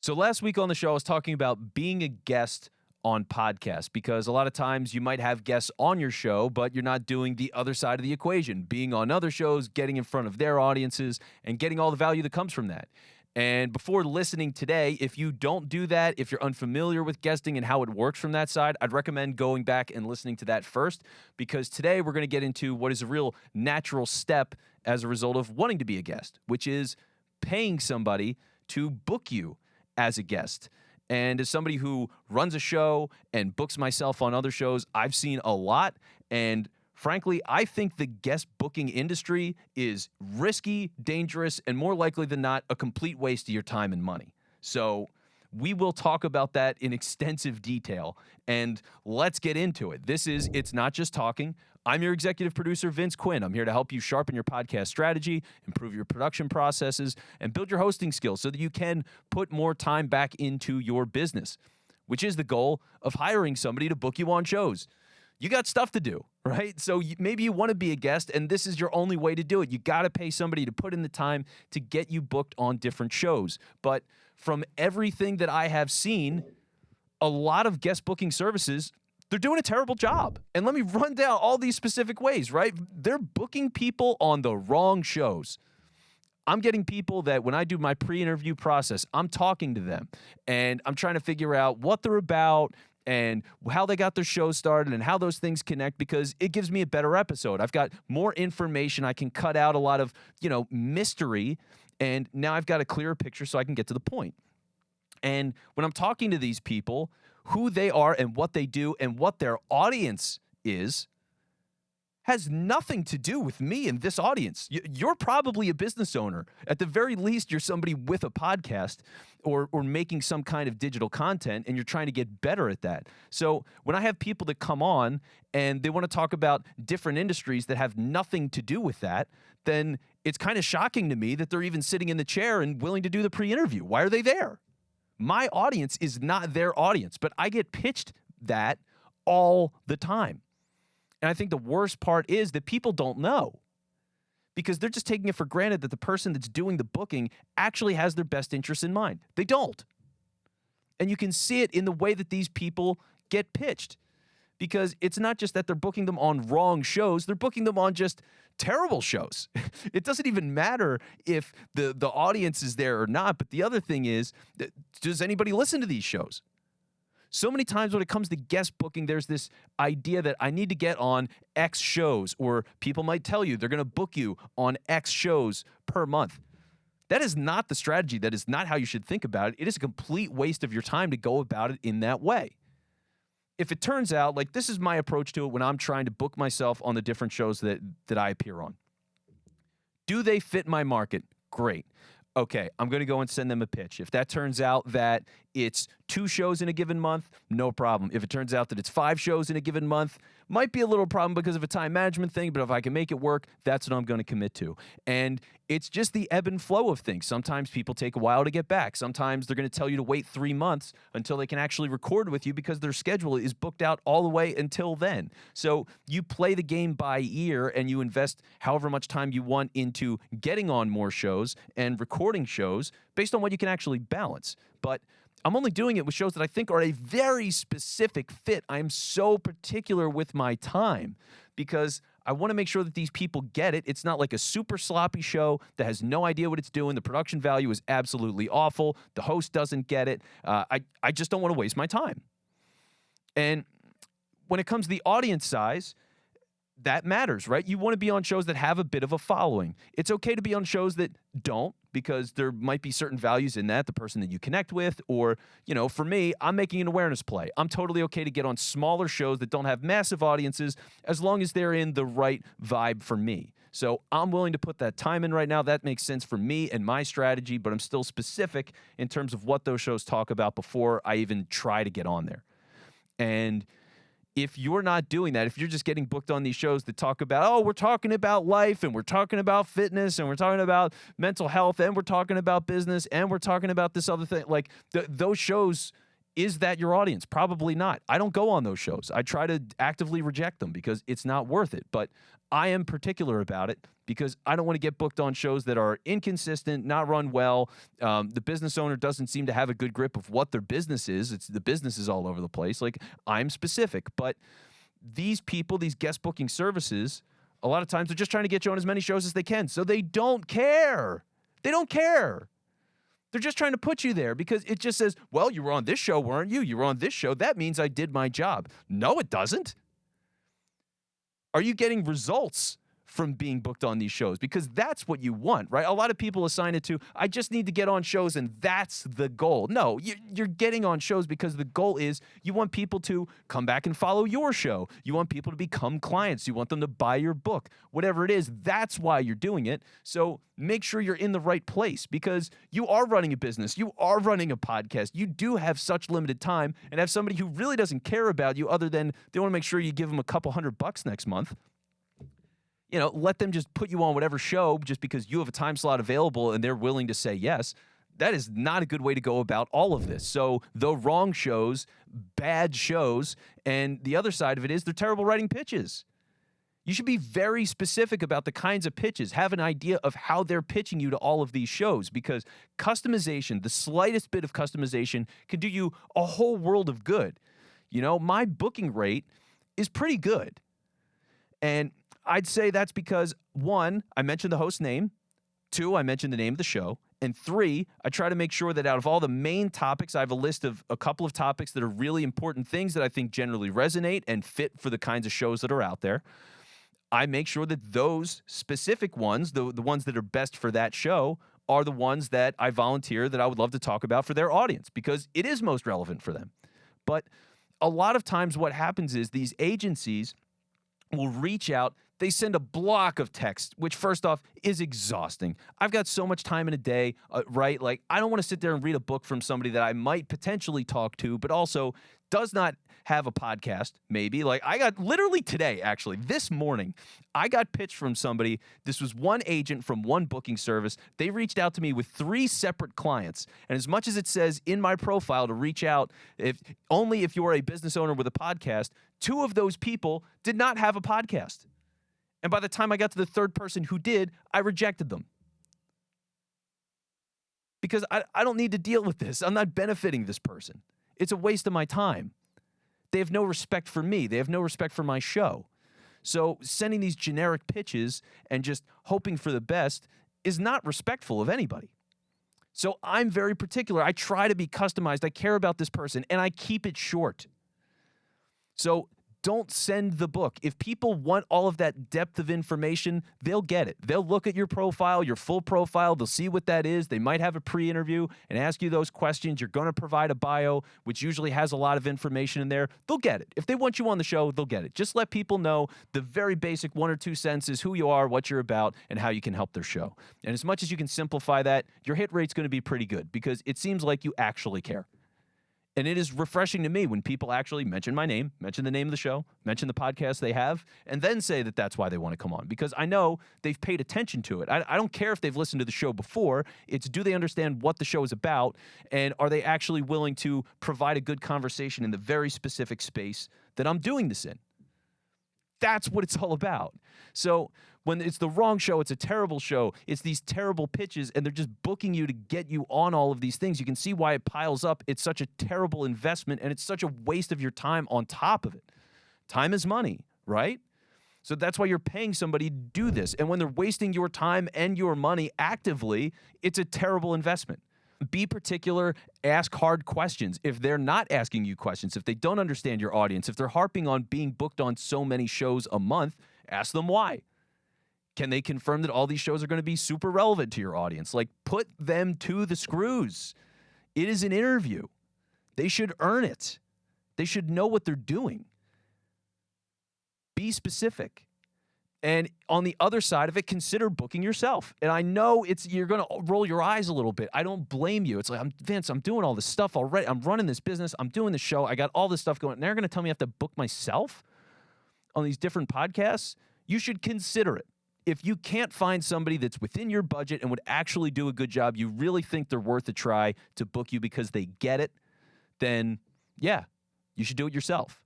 So last week on the show, I was talking about being a guest on podcasts because a lot of times you might have guests on your show, but you're not doing the other side of the equation, being on other shows, getting in front of their audiences, and getting all the value that comes from that. And before listening today, if you don't do that, if you're unfamiliar with guesting and how it works from that side, I'd recommend going back and listening to that first, because today we're going to get into what is a real natural step as a result of wanting to be a guest, which is paying somebody to book you as a guest. And as somebody who runs a show and books myself on other shows, I've seen a lot. And frankly, I think the guest booking industry is risky, dangerous, and more likely than not, a complete waste of your time and money. So we will talk about that in extensive detail. And let's get into it. It's Not Just Talking. I'm your executive producer, Vince Quinn. I'm here to help you sharpen your podcast strategy, improve your production processes, and build your hosting skills so that you can put more time back into your business, which is the goal of hiring somebody to book you on shows. You got stuff to do, right? So maybe you want to be a guest, and this is your only way to do it. You got to pay somebody to put in the time to get you booked on different shows. But from everything that I have seen, a lot of guest booking services, they're doing a terrible job. And let me run down all these specific ways, right? They're booking people on the wrong shows. I'm getting people that when I do my pre-interview process, I'm talking to them and I'm trying to figure out what they're about and how they got their show started and how those things connect, because it gives me a better episode. I've got more information. I can cut out a lot of, mystery, and now I've got a clearer picture so I can get to the point. And when I'm talking to these people, who they are and what they do and what their audience is has nothing to do with me and this audience. You're probably a business owner. At the very least, you're somebody with a podcast or making some kind of digital content, and you're trying to get better at that. So when I have people that come on and they want to talk about different industries that have nothing to do with that, then it's kind of shocking to me that they're even sitting in the chair and willing to do the pre-interview. Why are they there? My audience is not their audience, but I get pitched that all the time. And I think the worst part is that people don't know, because they're just taking it for granted that the person that's doing the booking actually has their best interests in mind. They don't. And you can see it in the way that these people get pitched, because it's not just that they're booking them on wrong shows, they're booking them on just terrible shows. It doesn't even matter if the audience is there or not. But the other thing is, does anybody listen to these shows? So many times when it comes to guest booking, there's this idea that I need to get on X shows, or people might tell you they're going to book you on X shows per month. That is not the strategy. That is not how you should think about it. It is a complete waste of your time to go about it in that way. If it turns out, like, this is my approach to it when I'm trying to book myself on the different shows that I appear on. Do they fit my market? Great. Okay, I'm going to go and send them a pitch. If that turns out that it's 2 shows in a given month, no problem. If it turns out that it's 5 shows in a given month, might be a little problem because of a time management thing, but if I can make it work, that's what I'm going to commit to. And it's just the ebb and flow of things. Sometimes people take a while to get back. Sometimes they're going to tell you to wait 3 months until they can actually record with you because their schedule is booked out all the way until then. So you play the game by ear and you invest however much time you want into getting on more shows and recording shows based on what you can actually balance. But I'm only doing it with shows that I think are a very specific fit. I'm so particular with my time because I want to make sure that these people get it. It's not like a super sloppy show that has no idea what it's doing. The production value is absolutely awful. The host doesn't get it. I just don't want to waste my time. And when it comes to the audience size, that matters, right? You want to be on shows that have a bit of a following. It's okay to be on shows that don't, because there might be certain values in that, the person that you connect with, or, for me, I'm making an awareness play. I'm totally okay to get on smaller shows that don't have massive audiences as long as they're in the right vibe for me. So I'm willing to put that time in right now. That makes sense for me and my strategy, but I'm still specific in terms of what those shows talk about before I even try to get on there. And if you're not doing that, if you're just getting booked on these shows that talk about, we're talking about life and we're talking about fitness and we're talking about mental health and we're talking about business and we're talking about this other thing, like those shows, Is that your audience? Probably not. I don't go on those shows. I try to actively reject them because it's not worth it. But I am particular about it because I don't want to get booked on shows that are inconsistent, not run well. The business owner doesn't seem to have a good grip of what their business is. The business is all over the place. Like, I'm specific, but these people, these guest booking services, a lot of times they're just trying to get you on as many shows as they can. So they don't care. They don't care. They're just trying to put you there because it just says, well, you were on this show, weren't you? You were on this show. That means I did my job. No, it doesn't. Are you getting results from being booked on these shows? Because that's what you want, right? A lot of people assign it to, I just need to get on shows and that's the goal. No, you're getting on shows because the goal is you want people to come back and follow your show. You want people to become clients. You want them to buy your book. Whatever it is, that's why you're doing it. So make sure you're in the right place because you are running a business. You are running a podcast. You do have such limited time and have somebody who really doesn't care about you other than they want to make sure you give them a couple $100 next month. You know, let them just put you on whatever show just because you have a time slot available and they're willing to say yes. That is not a good way to go about all of this. So the wrong shows, bad shows, and the other side of it is they're terrible writing pitches. You should be very specific about the kinds of pitches. Have an idea of how they're pitching you to all of these shows because customization, the slightest bit of customization can do you a whole world of good. You know, my booking rate is pretty good. And I'd say that's because, 1, I mentioned the host's name, 2, I mentioned the name of the show, and 3, I try to make sure that out of all the main topics, I have a list of a couple of topics that are really important things that I think generally resonate and fit for the kinds of shows that are out there. I make sure that those specific ones, the ones that are best for that show, are the ones that I volunteer that I would love to talk about for their audience because it is most relevant for them. But a lot of times what happens is these agencies will reach out. They send a block of text, which first off is exhausting. I've got so much time in a day, right? Like, I don't want to sit there and read a book from somebody that I might potentially talk to, but also does not have a podcast, maybe. Like, I got literally today, actually, this morning, I got pitched from somebody. This was one agent from one booking service. They reached out to me with 3 separate clients. And as much as it says in my profile to reach out, only if you're a business owner with a podcast, 2 of those people did not have a podcast. And by the time I got to the 3rd person who did, I rejected them. Because I don't need to deal with this. I'm not benefiting this person. It's a waste of my time. They have no respect for me. They have no respect for my show. So sending these generic pitches and just hoping for the best is not respectful of anybody. So I'm very particular. I try to be customized. I care about this person, and I keep it short. So don't send the book. If people want all of that depth of information, they'll get it. They'll look at your profile, your full profile. They'll see what that is. They might have a pre-interview and ask you those questions. You're going to provide a bio, which usually has a lot of information in there. They'll get it. If they want you on the show, they'll get it. Just let people know the very basic 1 or 2 sentences, who you are, what you're about, and how you can help their show. And as much as you can simplify that, your hit rate's going to be pretty good because it seems like you actually care. And it is refreshing to me when people actually mention my name, mention the name of the show, mention the podcast they have, and then say that that's why they want to come on. Because I know they've paid attention to it. I don't care if they've listened to the show before. It's, do they understand what the show is about? And are they actually willing to provide a good conversation in the very specific space that I'm doing this in? That's what it's all about. So when it's the wrong show, it's a terrible show. It's these terrible pitches, and they're just booking you to get you on all of these things. You can see why it piles up. It's such a terrible investment, and it's such a waste of your time on top of it. Time is money, right? So that's why you're paying somebody to do this. And when they're wasting your time and your money actively, it's a terrible investment. Be particular, ask hard questions. If they're not asking you questions, if they don't understand your audience, if they're harping on being booked on so many shows a month, ask them why. Can they confirm that all these shows are going to be super relevant to your audience? Like, put them to the screws. It is an interview. They should earn it. They should know what they're doing. Be specific. And on the other side of it, consider booking yourself. And I know you're going to roll your eyes a little bit. I don't blame you. It's like, Vince, I'm doing all this stuff already. I'm running this business. I'm doing the show. I got all this stuff going. And they're going to tell me I have to book myself on these different podcasts? You should consider it. If you can't find somebody that's within your budget and would actually do a good job, you really think they're worth a try to book you because they get it, then yeah, you should do it yourself.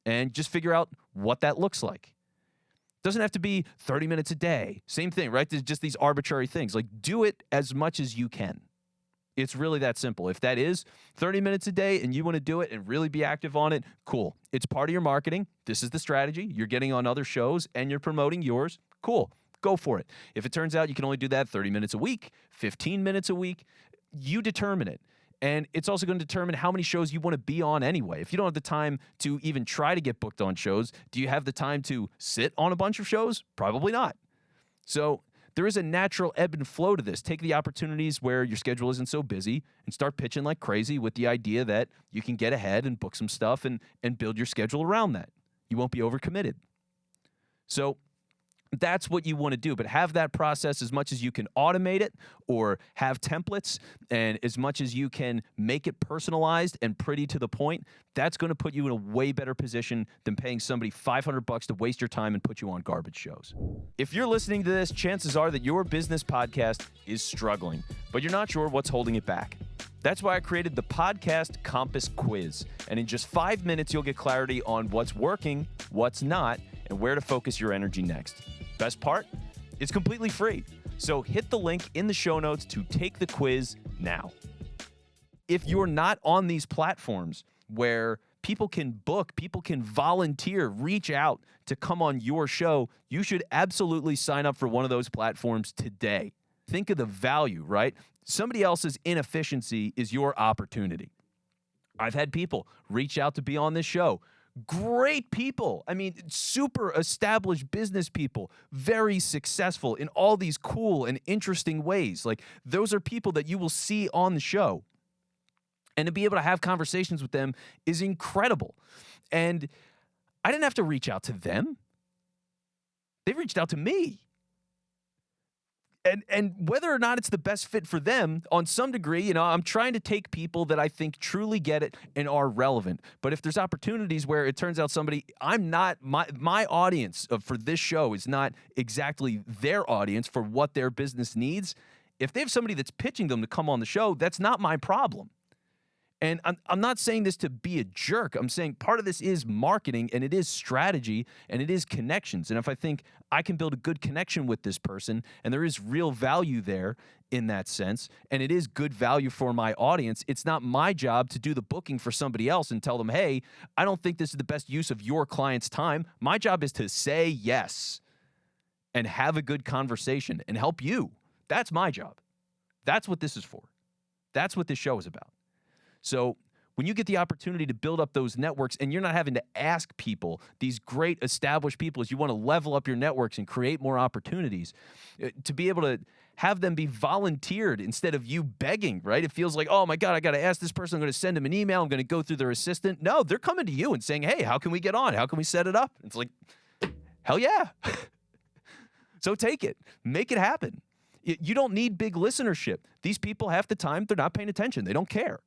And just figure out what that looks like. Doesn't have to be 30 minutes a day. Same thing, right? There's just these arbitrary things. Like, do it as much as you can. It's really that simple. If that is 30 minutes a day and you want to do it and really be active on it, cool. It's part of your marketing. This is the strategy. You're getting on other shows and you're promoting yours. Cool. Go for it. If it turns out you can only do that 30 minutes a week, 15 minutes a week, you determine it. And it's also going to determine how many shows you want to be on anyway. If you don't have the time to even try to get booked on shows, do you have the time to sit on a bunch of shows? Probably not. So there is a natural ebb and flow to this. Take the opportunities where your schedule isn't so busy and start pitching like crazy with the idea that you can get ahead and book some stuff and build your schedule around that. You won't be overcommitted. So that's what you want to do, but have that process as much as you can automate it or have templates, and as much as you can make it personalized and pretty to the point. That's going to put you in a way better position than paying somebody $500 to waste your time and put you on garbage shows. If you're listening to this, chances are that your business podcast is struggling, but you're not sure what's holding it back. That's why I created the Podcast Compass Quiz, and in just 5 minutes, you'll get clarity on what's working, what's not, and where to focus your energy next. Best part? It's completely free. So hit the link in the show notes to take the quiz now. If you're not on these platforms where people can book, people can volunteer, reach out to come on your show, you should absolutely sign up for one of those platforms today. Think of the value, right? Somebody else's inefficiency is your opportunity. I've had people reach out to be on this show. Great people. I mean, super established business people, very successful in all these cool and interesting ways. Like, those are people that you will see on the show. And to be able to have conversations with them is incredible. And I didn't have to reach out to them. They reached out to me. And whether or not it's the best fit for them, on some degree, I'm trying to take people that I think truly get it and are relevant. But if there's opportunities where it turns out my audience for this show is not exactly their audience for what their business needs, if they have somebody that's pitching them to come on the show, that's not my problem. And I'm not saying this to be a jerk. I'm saying part of this is marketing, and it is strategy, and it is connections. And if I think I can build a good connection with this person, and there is real value there in that sense, and it is good value for my audience, it's not my job to do the booking for somebody else and tell them, hey, I don't think this is the best use of your client's time. My job is to say yes and have a good conversation and help you. That's my job. That's what this is for. That's what this show is about. So when you get the opportunity to build up those networks and you're not having to ask people, these great established people, as you want to level up your networks and create more opportunities, to be able to have them be volunteered instead of you begging, right? It feels like, oh my God, I got to ask this person. I'm going to send them an email. I'm going to go through their assistant. No, they're coming to you and saying, hey, how can we get on? How can we set it up? It's like, hell yeah. So take it. Make it happen. You don't need big listenership. These people, half the time, they're not paying attention. They don't care.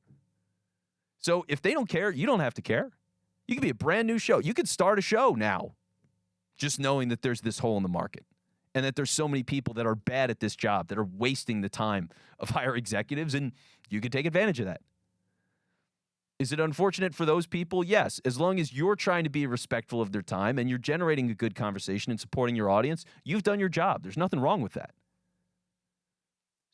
So if they don't care, you don't have to care. You can be a brand new show. You could start a show now just knowing that there's this hole in the market and that there's so many people that are bad at this job, that are wasting the time of higher executives, and you can take advantage of that. Is it unfortunate for those people? Yes. As long as you're trying to be respectful of their time and you're generating a good conversation and supporting your audience, you've done your job. There's nothing wrong with that.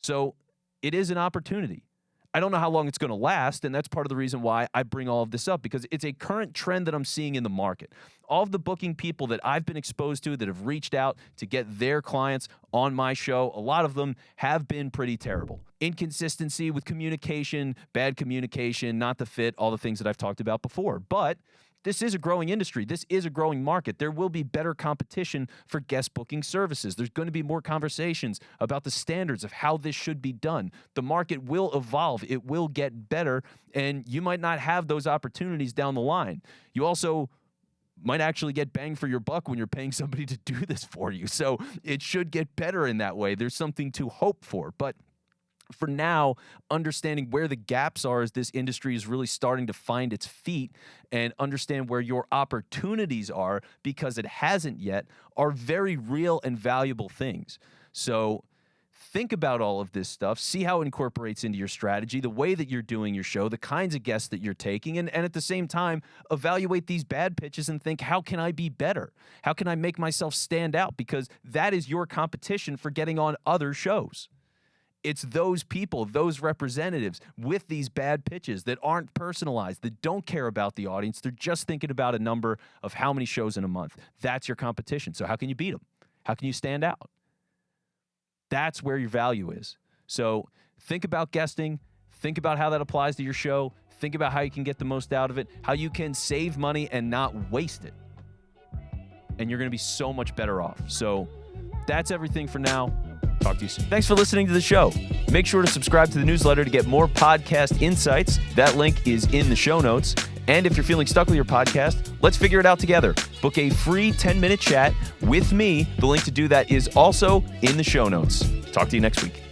So it is an opportunity. I don't know how long it's going to last, and that's part of the reason why I bring all of this up, because it's a current trend that I'm seeing in the market. All of the booking people that I've been exposed to that have reached out to get their clients on my show, a lot of them have been pretty terrible. Inconsistency with communication, bad communication, not the fit, all the things that I've talked about before. But this is a growing industry. This is a growing market. There will be better competition for guest booking services. There's going to be more conversations about the standards of how this should be done. The market will evolve. It will get better, and you might not have those opportunities down the line. You also might actually get bang for your buck when you're paying somebody to do this for you. So it should get better in that way. There's something to hope for. But for now, understanding where the gaps are as this industry is really starting to find its feet and understand where your opportunities are, because it hasn't yet, are very real and valuable things. So think about all of this stuff, see how it incorporates into your strategy, the way that you're doing your show, the kinds of guests that you're taking, and at the same time, evaluate these bad pitches and think, how can I be better? How can I make myself stand out? Because that is your competition for getting on other shows. It's those people, those representatives with these bad pitches that aren't personalized, that don't care about the audience. They're just thinking about a number of how many shows in a month. That's your competition. So how can you beat them? How can you stand out? That's where your value is. So think about guesting. Think about how that applies to your show. Think about how you can get the most out of it, how you can save money and not waste it. And you're going to be so much better off. So that's everything for now. Talk to you soon. Thanks for listening to the show. Make sure to subscribe to the newsletter to get more podcast insights. That link is in the show notes. And if you're feeling stuck with your podcast, let's figure it out together. Book a free 10-minute chat with me. The link to do that is also in the show notes. Talk to you next week.